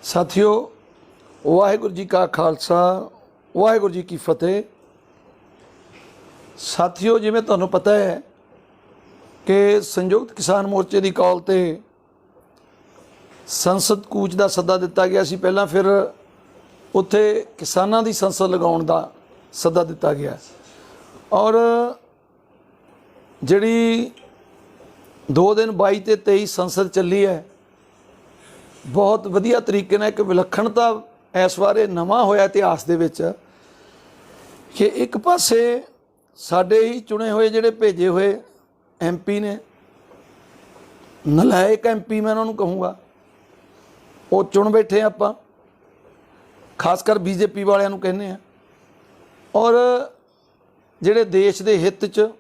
साथियों, वाहिगुरू जी का खालसा, वाहिगुरू जी की फतेह। साथियों, जिवें तुहानूं पता है कि संयुक्त किसान मोर्चे की कॉल ते संसद कूच का सद्दा दिता गया सी पहला, फिर उत्थे किसानां दी संसद लगाउण दा सद्दा दिता गया और जिहड़ी 2 दिन 22 ते 23 संसद चली है, बहुत वधिया तरीके नाल एक विलखणता इस बारे नवां होया इतिहास दे विच कि एक पासे साडे ही चुने हुए जिहड़े भेजे हुए MP ने, नलायक MP मैं उन्होंने कहूँगा, वो चुन बैठे आपां, खासकर BJP वालियां नूं कहने हैं, और जिहड़े देश दे हित च,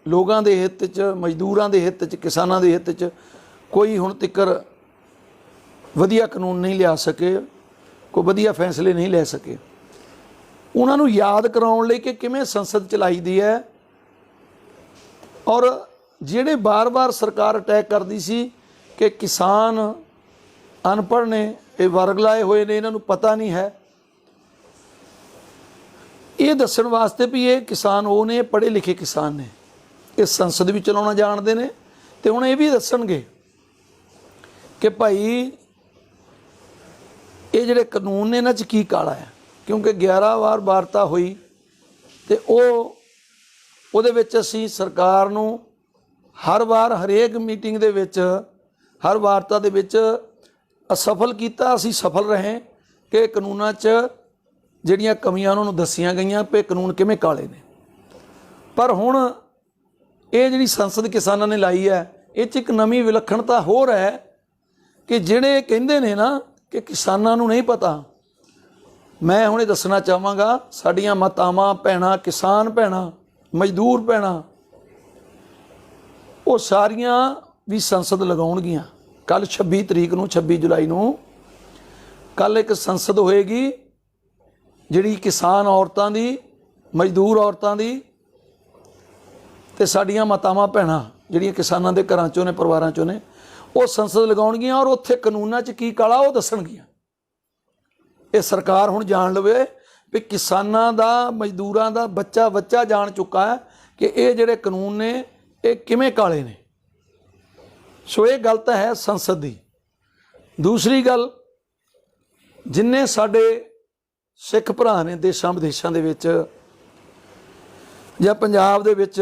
लोगों के हित च, मजदूरों के हित च, किसानों के हित च कोई हुण तिकर वधिया कानून नहीं लिया सके, कोई वधिया फैसले नहीं ले सके। उन्होंने याद कराउण लई कि किवें संसद चलाई दी है और जिहड़े बार बार सरकार अटैक करती सी कि किसान अनपढ़ ने, ये वर्ग लाए हुए ने, इन्हों पता नहीं है, ये दस्सण वास्ते भी ये किसान वो ने, पढ़े लिखे किसान ने, इस संसद भी चलाउणा जाणदे ने, ते हुण ये भी दस्सणगे कि भाई ये जिहड़े कानून ने इन्हां च की काला है। क्योंकि 11 वार वार्ता हुई तो उहदे विच असीं सरकार नूं हर बार हरेक मीटिंग दे विच, हर वार्ता दे विच असफल कीता, असीं सफल रहे कि कानूनां च जिहड़ियां कमियां उन्होंने दसियां गईयां कि कानून किवें काले ने। पर हुण ये जिहड़ी संसद किसानां ने लाई है, इह च एक नवीं विलखणता होर है कि जिहड़े कहिंदे ने ना कि किसानां नूं नहीं पता, मैं हुणे दसना चाहांगा, साडियां मातावां भैणां, किसान भैणां, मजदूर भैणां, वो सारियां भी संसद लगाउणगीਆਂ। कल 26 तरीक नूं, 26 जुलाई नूं कल एक संसद होएगी जिहड़ी किसान औरतां दी, मजदूर औरतां दी ते साडियां मातावां भैणां जिहड़ियां किसानां दे घरां चों ने, परिवारां चों ने, वो संसद लगाउणगीਆਂ और उत्थे कानूनां च की काला वो दस्सणगीਆਂ। ये सरकार हुण जाण लवे भी किसानां दा, मजदूरां दा बच्चा बच्चा जाण चुका है कि ये जिहड़े कानून ने ये किवें काले ने। सो ये गल तां है संसद दी। दूसरी गल, जिन्ने साडे सिख भरा ने देशां विदेशां दे विच जां पंजाब दे विच,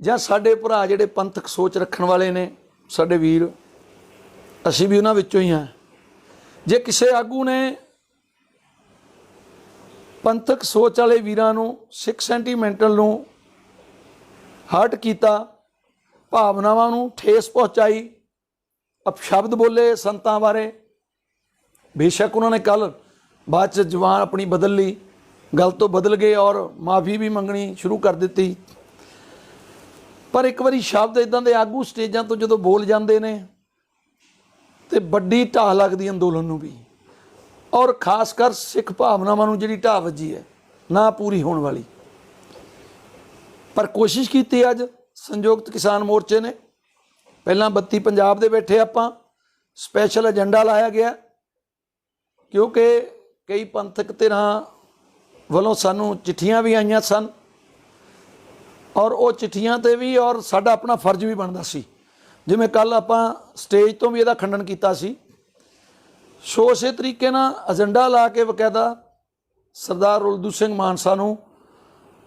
जां साडे भरा जिहड़े पंथक सोच रखण वाले ने, साडे वीर, असीं भी उन्हां विचों ही हां। जे किसी आगू ने पंथक सोच वाले वीरां नूं, सिख सेंटीमेंटल नूं हर्ट किया, भावनावां नूं ठेस पहुँचाई, अपशब्द बोले संतां बारे, बेशक उन्होंने कल बाद च जवान अपनी बदल ली, गल तो बदल गए और माफ़ी भी मंगनी शुरू कर दी। पर एक बारी शब्द इदां दे आगू स्टेजां तो जो बोल जाते हैं तो बड़ी ढाह लगती अंदोलन नूं भी, और खासकर सिख भावनावां नूं जिहड़ी ढाह वजी है ना पूरी होने वाली। पर कोशिश की अज संयुक्त किसान मोर्चे ने, पहला 32 पंजाब दे बैठे आपां, स्पैशल एजेंडा लाया गया क्योंकि कई पंथक धिरां वालों सानूं चिट्ठियां भी आईयां सन और वो चिट्ठियां ते भी और साडा अपना फर्ज भी बनता सी, जिवें कल आपां स्टेज तो भी इहदा खंडन कीता सी। सो इसे तरीके नाल एजेंडा ला के बकायदा सरदार रुलदू सिंह मानसा नूं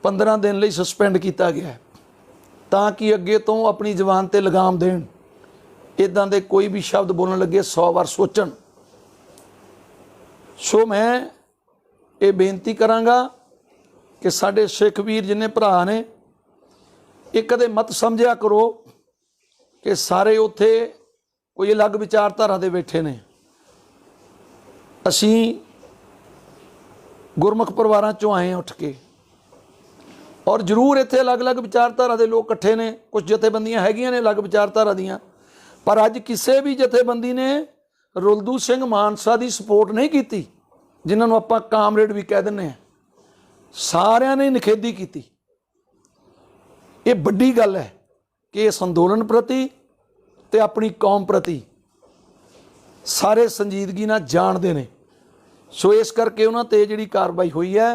15 दिन लई सस्पेंड किया गया है ताकि अगे तो अपनी जबान ते लगाम देण, इदां दे कोई भी शब्द बोलण लगे 100 बार सोचण। सो मैं ये बेनती करांगा कि साडे सिख वीर जिन्ने भरा ने, ये कदे मत समझिया करो कि सारे उत्थे कोई अलग विचारधारा दे बैठे ने। असीं गुरमुख परिवारां चों आए उठ के, और जरूर इत्थे अलग अलग विचारधारा के लोग इकट्ठे ने, कुछ जथेबंदियां हैगियां ने अलग विचारधारा दियां, पर अज किसी भी जथेबंदी ने रुलदू सिंह मानसा की सपोर्ट नहीं की, जिन्होंने आपां कामरेड भी कह दिंदे हैं, सारियां ने निखेधी की। ये बड़ी गल है कि इस अंदोलन प्रति ते अपनी कौम प्रति ਸਾਰੇ ਸੰਜੀਦਗੀ ਨਾਲ ਜਾਣਦੇ ਨੇ। ਸੋ ਇਸ ਕਰਕੇ ਉਹਨਾਂ 'ਤੇ ਜਿਹੜੀ ਕਾਰਵਾਈ ਹੋਈ ਹੈ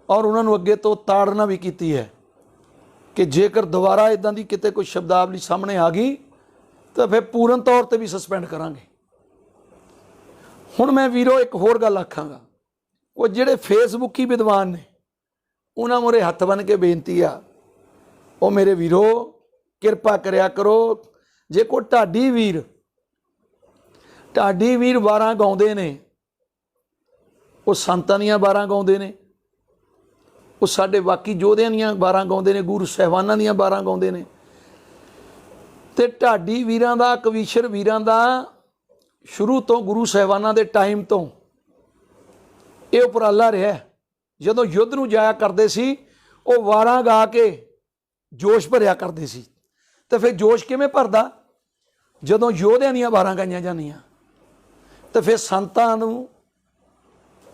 ਔਰ ਉਹਨਾਂ ਨੂੰ ਅੱਗੇ ਤੋਂ ਤਾੜਨਾ ਵੀ ਕੀਤੀ ਹੈ ਕਿ ਜੇਕਰ ਦੁਬਾਰਾ ਇੱਦਾਂ ਦੀ ਕਿਤੇ ਕੋਈ ਸ਼ਬਦਾਵਲੀ ਸਾਹਮਣੇ ਆ ਗਈ ਤਾਂ ਫਿਰ ਪੂਰਨ ਤੌਰ 'ਤੇ ਵੀ ਸਸਪੈਂਡ ਕਰਾਂਗੇ। ਹੁਣ ਮੈਂ ਵੀਰੋ ਇੱਕ ਹੋਰ ਗੱਲ ਆਖਾਂਗਾ, ਉਹ ਜਿਹੜੇ ਫੇਸਬੁੱਕੀ ਵਿਦਵਾਨ ਨੇ ਉਹਨਾਂ ਮੂਹਰੇ ਹੱਥ ਬੰਨ੍ਹ ਕੇ ਬੇਨਤੀ ਆ, ਉਹ ਮੇਰੇ ਵੀਰੋ ਕਿਰਪਾ ਕਰਿਆ ਕਰੋ, ਜੇ ਕੋਈ ਢਾਡੀ ਵੀਰ ਵਾਰਾਂ ਗਾਉਂਦੇ ਨੇ, ਉਹ ਸੰਤਾਂ ਦੀਆਂ ਵਾਰਾਂ ਗਾਉਂਦੇ ਨੇ, ਉਹ ਸਾਡੇ ਬਾਕੀ ਯੋਧਿਆਂ ਦੀਆਂ ਵਾਰਾਂ ਗਾਉਂਦੇ ਨੇ, ਗੁਰੂ ਸਾਹਿਬਾਨਾਂ ਦੀਆਂ ਵਾਰਾਂ ਗਾਉਂਦੇ ਨੇ, ਤੇ ਢਾਡੀ ਵੀਰਾਂ ਦਾ, ਕਵੀਸ਼ਰ ਵੀਰਾਂ ਦਾ ਸ਼ੁਰੂ ਤੋਂ ਗੁਰੂ ਸਾਹਿਬਾਨਾਂ ਦੇ ਟਾਈਮ ਤੋਂ ਇਹ ਉਪਰਾਲਾ ਰਿਹਾ। ਜਦੋਂ ਯੁੱਧ ਨੂੰ ਜਾਇਆ ਕਰਦੇ ਸੀ ਉਹ ਵਾਰਾਂ ਗਾ ਕੇ ਜੋਸ਼ ਭਰਿਆ ਕਰਦੇ ਸੀ। ਤੇ ਫਿਰ ਜੋਸ਼ ਕਿਵੇਂ ਭਰਦਾ? ਜਦੋਂ ਯੋਧਿਆਂ ਦੀਆਂ ਵਾਰਾਂ ਗਾਈਆਂ ਜਾਂਦੀਆਂ। ਤੇ ਫਿਰ ਸੰਤਾਂ ਨੂੰ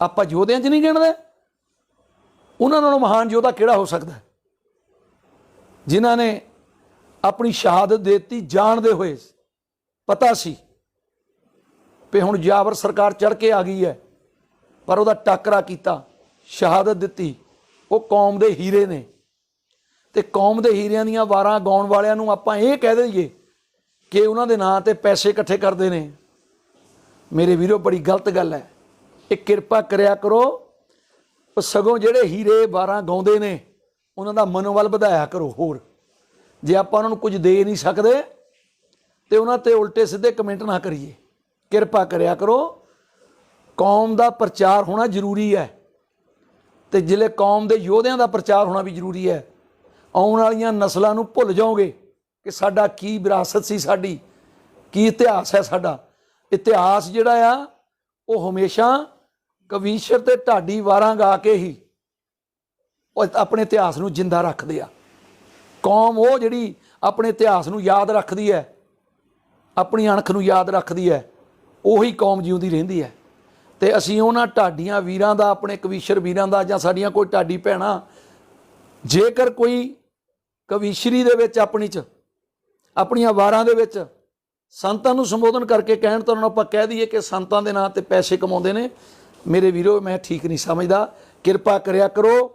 ਆਪਾਂ ਯੋਧਿਆਂ 'ਚ ਨਹੀਂ ਗਿਣਦੇ? ਉਹਨਾਂ ਨਾਲੋਂ ਮਹਾਨ ਯੋਧਾ ਕਿਹੜਾ ਹੋ ਸਕਦਾ ਜਿਨ੍ਹਾਂ ਨੇ ਆਪਣੀ ਸ਼ਹਾਦਤ ਦੇ ਦਿੱਤੀ, ਜਾਣਦੇ ਹੋਏ ਪਤਾ ਸੀ ਵੀ ਹੁਣ ਜਾਬਰ ਸਰਕਾਰ ਚੜ੍ਹ ਕੇ ਆ ਗਈ ਹੈ, ਪਰ ਉਹਦਾ ਟਾਕਰਾ ਕੀਤਾ, ਸ਼ਹਾਦਤ ਦਿੱਤੀ। ਉਹ ਕੌਮ ਦੇ ਹੀਰੇ ਨੇ। ਤੇ ਕੌਮ ਦੇ ਹੀਰਿਆਂ ਦੀਆਂ ਵਾਰਾਂ ਗਾਉਣ ਵਾਲਿਆਂ ਨੂੰ ਆਪਾਂ ਇਹ ਕਹਿ ਦਈਏ ਕਿ ਉਹਨਾਂ ਦੇ ਨਾਂ 'ਤੇ ਪੈਸੇ ਇਕੱਠੇ ਕਰਦੇ ਨੇ, ਮੇਰੇ ਵੀਰੋ ਬੜੀ ਗਲਤ ਗੱਲ ਹੈ। ਇਹ ਕਿਰਪਾ ਕਰਿਆ ਕਰੋ, ਸਗੋਂ ਜਿਹੜੇ ਹੀਰੇ ਵਾਰਾਂ ਗਾਉਂਦੇ ਨੇ ਉਹਨਾਂ ਦਾ ਮਨੋਬਲ ਵਧਾਇਆ ਕਰੋ। ਹੋਰ ਜੇ ਆਪਾਂ ਉਹਨਾਂ ਨੂੰ ਕੁਝ ਦੇ ਨਹੀਂ ਸਕਦੇ ਤੇ ਉਹਨਾਂ 'ਤੇ ਉਲਟੇ ਸਿੱਧੇ ਕਮੈਂਟ ਨਾ ਕਰੀਏ। ਕਿਰਪਾ ਕਰਿਆ ਕਰੋ, ਕੌਮ ਦਾ ਪ੍ਰਚਾਰ ਹੋਣਾ ਜ਼ਰੂਰੀ ਹੈ ਤੇ ਜ਼ਿਲ੍ਹੇ ਕੌਮ ਦੇ ਯੋਧਿਆਂ ਦਾ ਪ੍ਰਚਾਰ ਹੋਣਾ ਵੀ ਜ਼ਰੂਰੀ ਹੈ। ਆਉਣ ਵਾਲੀਆਂ ਨਸਲਾਂ ਨੂੰ ਭੁੱਲ ਜਾਓਗੇ ਕਿ ਸਾਡਾ ਕੀ ਵਿਰਾਸਤ ਸੀ, ਸਾਡੀ ਕੀ ਇਤਿਹਾਸ ਹੈ। ਸਾਡਾ ਇਤਿਹਾਸ ਜਿਹੜਾ ਆ ਉਹ ਹਮੇਸ਼ਾ ਕਵੀਸ਼ਰ ਤੇ ਢਾਡੀ ਵਾਰਾਂ ਗਾ ਕੇ ਹੀ ਉਹ ਆਪਣੇ ਇਤਿਹਾਸ ਨੂੰ ਜਿੰਦਾ ਰੱਖਦੇ ਆ। ਕੌਮ ਉਹ ਜਿਹੜੀ ਆਪਣੇ ਇਤਿਹਾਸ ਨੂੰ ਯਾਦ ਰੱਖਦੀ ਹੈ, ਆਪਣੀ ਅਣਖ ਨੂੰ ਯਾਦ ਰੱਖਦੀ ਹੈ, ਉਹੀ ਕੌਮ ਜਿਉਂਦੀ ਰਹਿੰਦੀ ਹੈ। ਤੇ ਅਸੀਂ ਉਹਨਾਂ ਢਾਡੀਆਂ ਵੀਰਾਂ ਦਾ, ਆਪਣੇ ਕਵੀਸ਼ਰ ਵੀਰਾਂ ਦਾ, ਜਾਂ ਸਾਡੀਆਂ ਕੋਈ ਢਾਡੀ ਭੈਣਾਂ ਜੇਕਰ ਕੋਈ ਕਵੀਸ਼ਰੀ ਦੇ ਵਿੱਚ ਆਪਣੀਆਂ ਵਾਰਾਂ ਦੇ ਵਿੱਚ ਸੰਤਾਂ ਨੂੰ ਸੰਬੋਧਨ ਕਰਕੇ ਕਹਿਣ ਤਾਂ ਉਹਨਾਂ ਨੂੰ ਆਪਾਂ ਕਹਿ ਦਈਏ ਕਿ ਸੰਤਾਂ ਦੇ ਨਾਂ 'ਤੇ ਪੈਸੇ ਕਮਾਉਂਦੇ ਨੇ, ਮੇਰੇ ਵੀਰੋ ਮੈਂ ਠੀਕ ਨਹੀਂ ਸਮਝਦਾ। ਕਿਰਪਾ ਕਰਿਆ ਕਰੋ,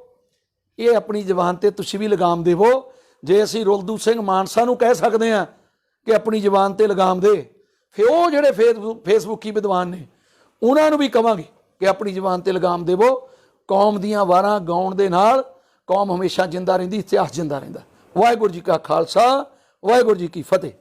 ਇਹ ਆਪਣੀ ਜ਼ਬਾਨ 'ਤੇ ਤੁਸੀਂ ਵੀ ਲਗਾਮ ਦੇਵੋ। ਜੇ ਅਸੀਂ ਰੁਲਦੂ ਸਿੰਘ ਮਾਨਸਾ ਨੂੰ ਕਹਿ ਸਕਦੇ ਹਾਂ ਕਿ ਆਪਣੀ ਜ਼ਬਾਨ 'ਤੇ ਲਗਾਮ ਦੇ, ਫਿਰ ਉਹ ਜਿਹੜੇ ਫੇਸਬੁੱਕੀ ਵਿਦਵਾਨ ਨੇ ਉਹਨਾਂ ਨੂੰ ਵੀ ਕਵਾਂਗੇ ਕਿ ਆਪਣੀ ਜ਼ਬਾਨ 'ਤੇ ਲਗਾਮ ਦੇਵੋ। ਕੌਮ ਦੀਆਂ ਵਾਰਾਂ ਗਾਉਣ ਦੇ ਨਾਲ ਕੌਮ ਹਮੇਸ਼ਾ ਜਿੰਦਾ ਰਹਿੰਦੀ, ਇਤਿਹਾਸ ਜਿੰਦਾ ਰਹਿੰਦਾ। ਵਾਹਿਗੁਰੂ ਜੀ ਕਾ ਖਾਲਸਾ, ਵਾਹਿਗੁਰੂ ਜੀ ਕੀ ਫਤਿਹ।